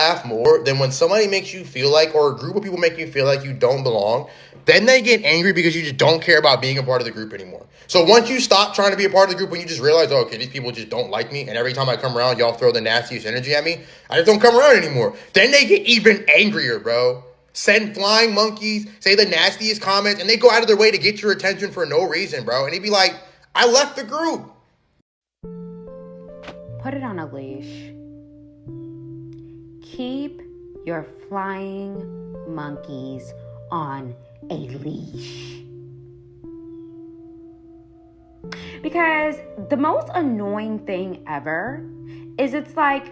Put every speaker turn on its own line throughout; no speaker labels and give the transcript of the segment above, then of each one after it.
laugh more than when somebody makes you feel like, or a group of people make you feel like you don't belong. Then they get angry because you just don't care about being a part of the group anymore. So once you stop trying to be a part of the group, when you just realize, oh, okay, these people just don't like me, and every time I come around, y'all throw the nastiest energy at me, I just don't come around anymore. Then they get even angrier, bro. Send flying monkeys, say the nastiest comments, and they go out of their way to get your attention for no reason, bro. And he'd be like, I left the group.
Put it on a leash. Keep your flying monkeys on a leash. Because the most annoying thing ever is it's like,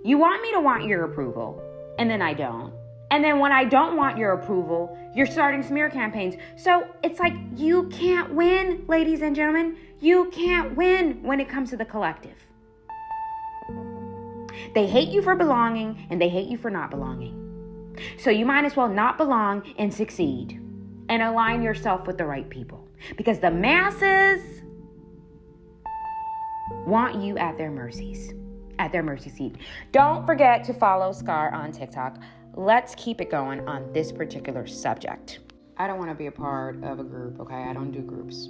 you want me to want your approval, and then I don't. And then when I don't want your approval, you're starting smear campaigns. So it's like, you can't win, ladies and gentlemen. You can't win when it comes to the collective. They hate you for belonging, and they hate you for not belonging. So you might as well not belong and succeed and align yourself with the right people, because the masses want you at their mercy seat. Don't forget to follow Scar on TikTok. Let's keep it going on this particular subject. I don't want to be a part of a group, okay? I don't do groups.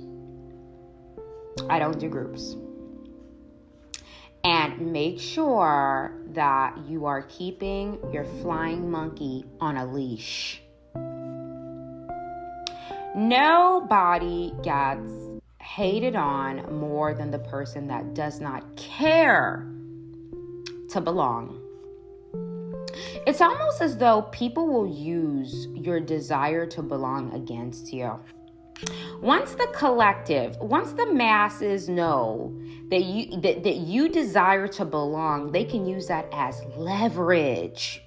And make sure that you are keeping your flying monkey on a leash. Nobody gets hated on more than the person that does not care to belong. It's almost as though people will use your desire to belong against you. Once the masses know that you desire to belong, they can use that as leverage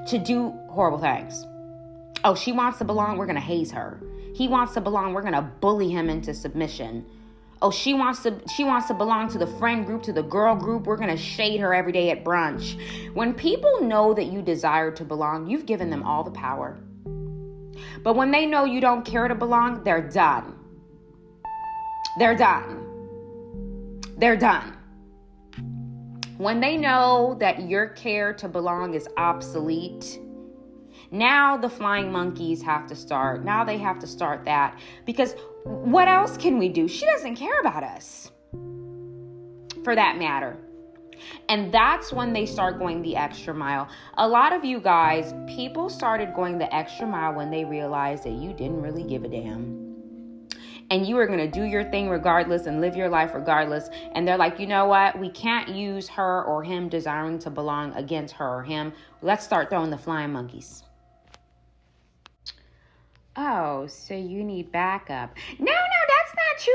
to do horrible things. Oh, she wants to belong, we're going to haze her. He wants to belong, we're going to bully him into submission. Oh, she wants to belong to the friend group, to the girl group, we're going to shade her every day at brunch. When people know that you desire to belong, you've given them all the power. But when they know you don't care to belong, they're done. When they know that your care to belong is obsolete, now the flying monkeys have to start. Now they have to start that. Because what else can we do? She doesn't care about us, for that matter. And that's when they start going the extra mile. A lot of you guys, people started going the extra mile when they realized that you didn't really give a damn. And you were going to do your thing regardless and live your life regardless. And they're like, you know what? We can't use her or him desiring to belong against her or him. Let's start throwing the flying monkeys. Oh, so you need backup. No, that's not true.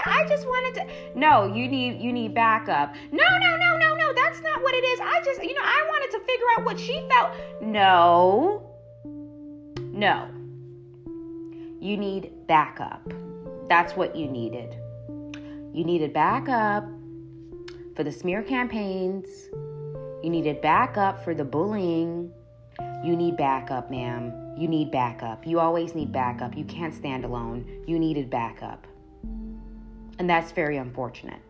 I just wanted to. No, you need backup. No, that's not what it is. I wanted to figure out what she felt. No. You need backup. That's what you needed. You needed backup for the smear campaigns. You needed backup for the bullying. You need backup, ma'am. You need backup. You always need backup. You can't stand alone. You needed backup. And that's very unfortunate.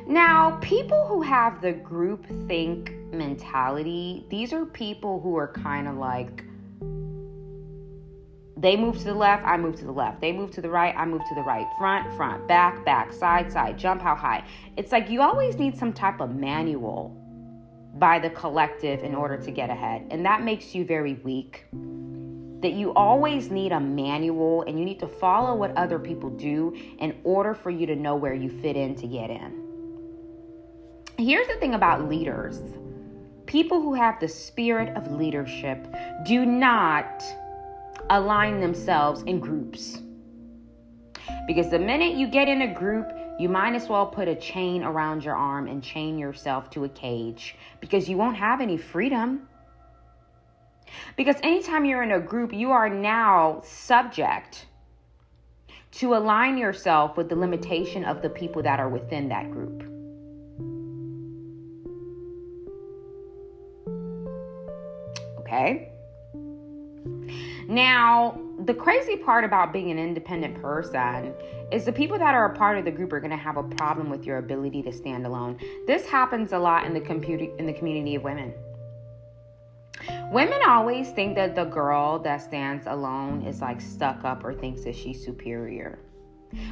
Now, people who have the group think mentality, these are people who are kind of like, they move to the left, I move to the left. They move to the right, I move to the right. Front, back, side, jump how high. It's like you always need some type of manual by the collective in order to get ahead. And that makes you very weak. That you always need a manual and you need to follow what other people do in order for you to know where you fit in to get in. Here's the thing about leaders. People who have the spirit of leadership do not align themselves in groups. Because the minute you get in a group, you might as well put a chain around your arm and chain yourself to a cage, because you won't have any freedom. Because anytime you're in a group, you are now subject to align yourself with the limitation of the people that are within that group. Okay? Now, the crazy part about being an independent person is the people that are a part of the group are going to have a problem with your ability to stand alone. This happens a lot in the community of women. Women always think that the girl that stands alone is like stuck up or thinks that she's superior.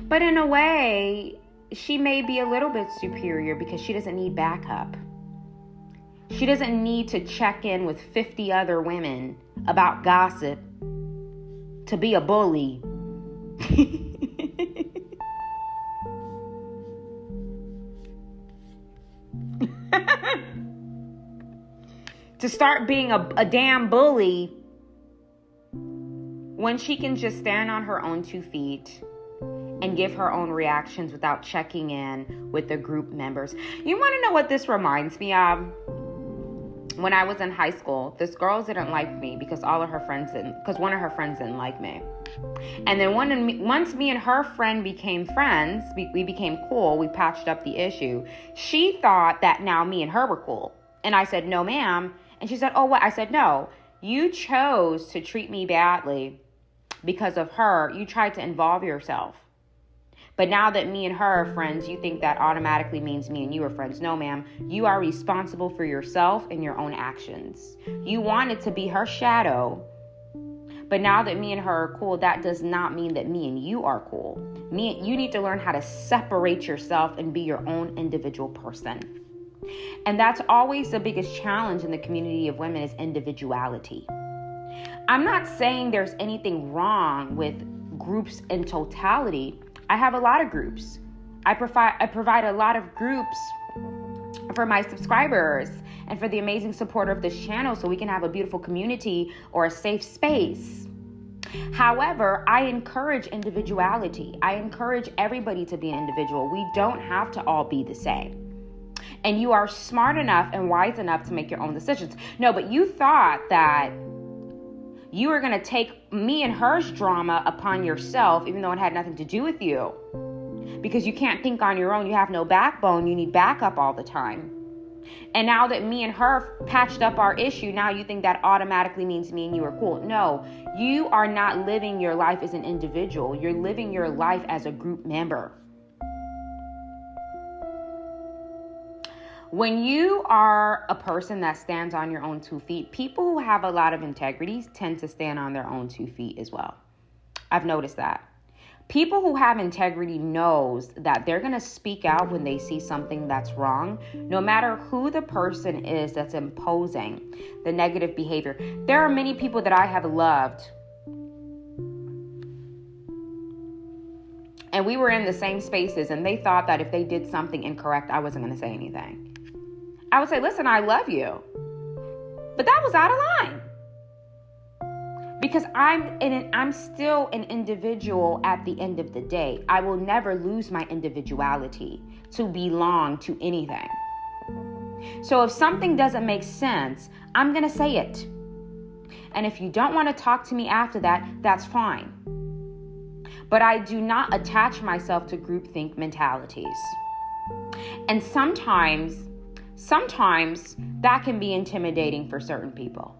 But in a way, she may be a little bit superior because she doesn't need backup. She doesn't need to check in with 50 other women about gossip to be a bully. To start being a damn bully when she can just stand on her own 2 feet and give her own reactions without checking in with the group members. You want to know what this reminds me of? When I was in high school, this girl didn't like me because one of her friends didn't like me. And then once me and her friend became friends, we became cool, we patched up the issue. She thought that now me and her were cool. And I said, no, ma'am. And she said, oh, what? I said, no, you chose to treat me badly because of her. You tried to involve yourself. But now that me and her are friends, you think that automatically means me and you are friends. No, ma'am. You are responsible for yourself and your own actions. You wanted to be her shadow. But now that me and her are cool, that does not mean that me and you are cool. You need to learn how to separate yourself and be your own individual person. And that's always the biggest challenge in the community of women is individuality. I'm not saying there's anything wrong with groups in totality. I have a lot of groups. I provide a lot of groups for my subscribers and for the amazing support of this channel so we can have a beautiful community or a safe space. However, I encourage individuality. I encourage everybody to be an individual. We don't have to all be the same. And you are smart enough and wise enough to make your own decisions. No, but you thought that you were going to take me and her's drama upon yourself, even though it had nothing to do with you. Because you can't think on your own. You have no backbone. You need backup all the time. And now that me and her patched up our issue, now you think that automatically means me and you are cool. No, you are not living your life as an individual. You're living your life as a group member. When you are a person that stands on your own 2 feet, people who have a lot of integrity tend to stand on their own 2 feet as well. I've noticed that. People who have integrity knows that they're going to speak out when they see something that's wrong, no matter who the person is that's imposing the negative behavior. There are many people that I have loved, and we were in the same spaces, and they thought that if they did something incorrect, I wasn't going to say anything. I would say, listen, I love you. But that was out of line. Because I'm still an individual at the end of the day. I will never lose my individuality to belong to anything. So if something doesn't make sense, I'm going to say it. And if you don't want to talk to me after that, that's fine. But I do not attach myself to groupthink mentalities. And sometimes that can be intimidating for certain people.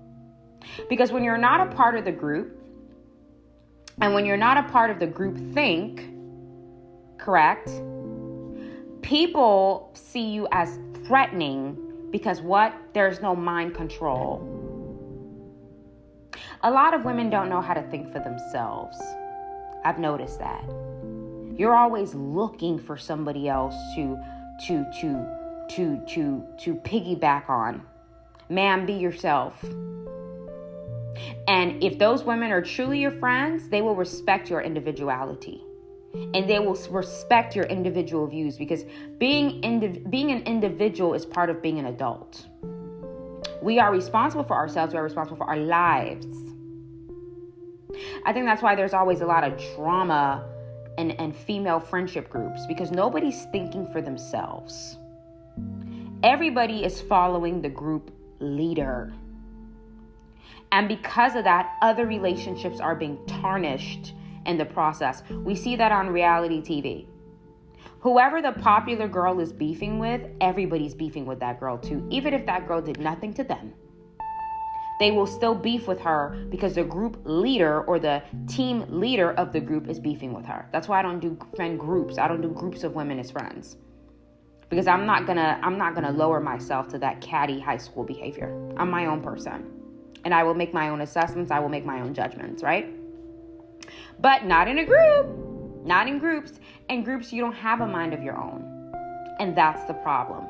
Because when you're not a part of the group, and when you're not a part of the group think, correct? People see you as threatening because what? There's no mind control. A lot of women don't know how to think for themselves. I've noticed that. You're always looking for somebody else to piggyback on. Ma'am, be yourself. And if those women are truly your friends, they will respect your individuality. And they will respect your individual views, because being an individual is part of being an adult. We are responsible for ourselves. We are responsible for our lives. I think that's why there's always a lot of drama and female friendship groups, because nobody's thinking for themselves. Everybody is following the group leader. And because of that, other relationships are being tarnished in the process. We see that on reality TV. Whoever the popular girl is beefing with, everybody's beefing with that girl too, even if that girl did nothing to them. They will still beef with her because the group leader or the team leader of the group is beefing with her. That's why I don't do friend groups. I don't do groups of women as friends. Because I'm not gonna lower myself to that catty high school behavior. I'm my own person. And I will make my own assessments. I will make my own judgments, right? But not in a group. Not in groups. In groups, you don't have a mind of your own. And that's the problem.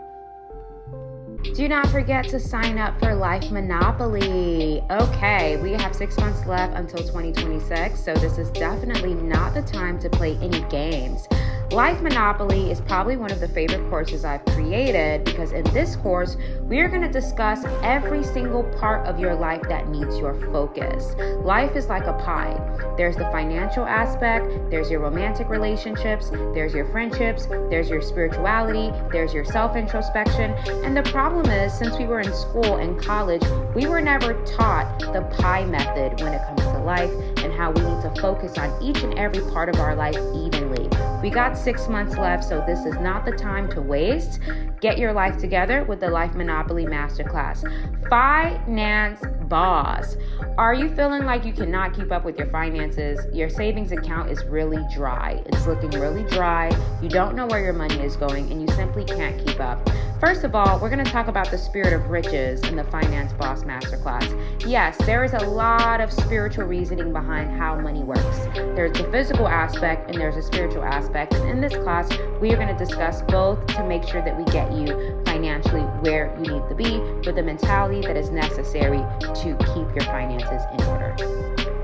Do not forget to sign up for Life Monopoly. Okay, we have 6 months left until 2026, so this is definitely not the time to play any games. Life Monopoly is probably one of the favorite courses I've created because in this course, we are going to discuss every single part of your life that needs your focus. Life is like a pie. There's the financial aspect, there's your romantic relationships, there's your friendships, there's your spirituality, there's your self-introspection. And the problem is, since we were in school and college, we were never taught the pie method when it comes to life and how we need to focus on each and every part of our life evenly. We got 6 months left, so this is not the time to waste. Get your life together with the Life Monopoly Masterclass. Finance Boss. Are you feeling like you cannot keep up with your finances? Your savings account is really dry. It's looking really dry. You don't know where your money is going, and you simply can't keep up. First of all, we're going to talk about the spirit of riches in the Finance Boss Masterclass. Yes, there is a lot of spiritual reasoning behind how money works. There's the physical aspect and there's a spiritual aspect. And in this class, we are going to discuss both to make sure that we get you financially where you need to be with the mentality that is necessary to keep your finances in order.